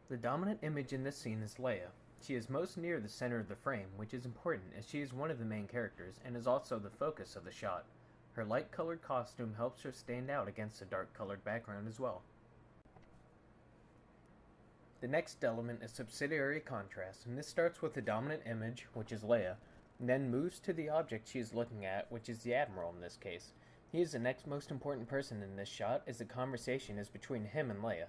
The dominant image in this scene is Leia. She is most near the center of the frame, which is important as she is one of the main characters and is also the focus of the shot. Her light-colored costume helps her stand out against a dark-colored background as well. The next element is subsidiary contrast, and this starts with the dominant image, which is Leia, and then moves to the object she is looking at, which is the Admiral in this case. He is the next most important person in this shot as the conversation is between him and Leia.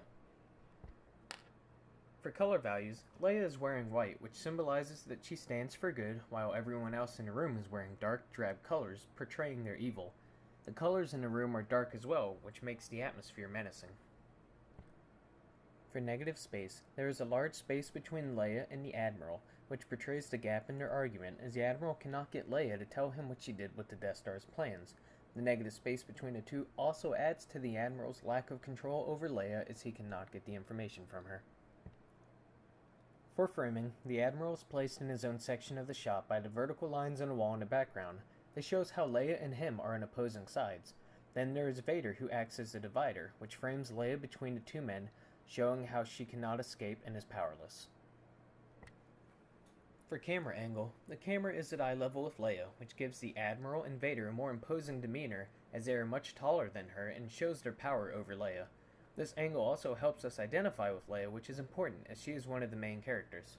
For color values, Leia is wearing white, which symbolizes that she stands for good, while everyone else in the room is wearing dark, drab colors, portraying their evil. The colors in the room are dark as well, which makes the atmosphere menacing. For negative space, there is a large space between Leia and the Admiral, which portrays the gap in their argument, as the Admiral cannot get Leia to tell him what she did with the Death Star's plans. The negative space between the two also adds to the Admiral's lack of control over Leia, as he cannot get the information from her. For framing, the Admiral is placed in his own section of the shot by the vertical lines on the wall in the background. This shows how Leia and him are on opposing sides. Then there is Vader, who acts as the divider, which frames Leia between the two men, showing how she cannot escape and is powerless. For camera angle, the camera is at eye level with Leia, which gives the Admiral and Vader a more imposing demeanor, as they are much taller than her and shows their power over Leia. This angle also helps us identify with Leia, which is important, as she is one of the main characters.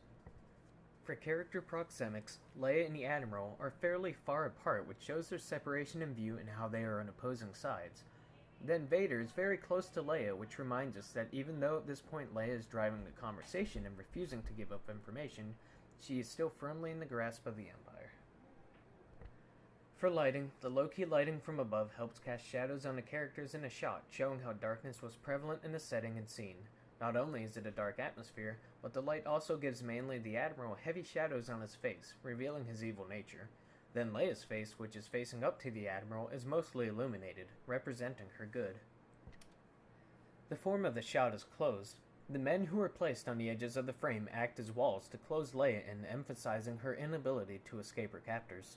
For character proxemics, Leia and the Admiral are fairly far apart, which shows their separation in view and how they are on opposing sides. Then Vader is very close to Leia, which reminds us that even though at this point Leia is driving the conversation and refusing to give up information, she is still firmly in the grasp of the Empire. For lighting, the low-key lighting from above helps cast shadows on the characters in a shot, showing how darkness was prevalent in the setting and scene. Not only is it a dark atmosphere, but the light also gives mainly the Admiral heavy shadows on his face, revealing his evil nature. Then Leia's face, which is facing up to the Admiral, is mostly illuminated, representing her good. The form of the shot is closed. The men who are placed on the edges of the frame act as walls to close Leia in, emphasizing her inability to escape her captors.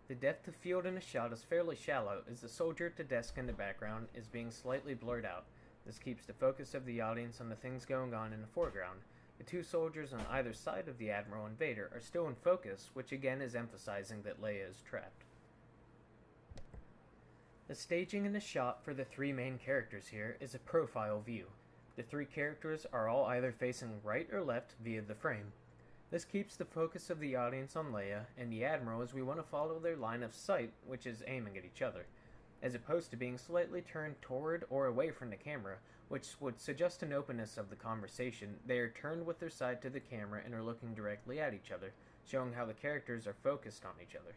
The depth of field in a shot is fairly shallow, as the soldier at the desk in the background is being slightly blurred out. This keeps the focus of the audience on the things going on in the foreground. The two soldiers on either side of the Admiral and Vader are still in focus, which again is emphasizing that Leia is trapped. The staging in the shot for the three main characters here is a profile view. The three characters are all either facing right or left via the frame. This keeps the focus of the audience on Leia and the Admiral, as we want to follow their line of sight, which is aiming at each other, as opposed to being slightly turned toward or away from the camera, which would suggest an openness of the conversation. They are turned with their side to the camera and are looking directly at each other, showing how the characters are focused on each other.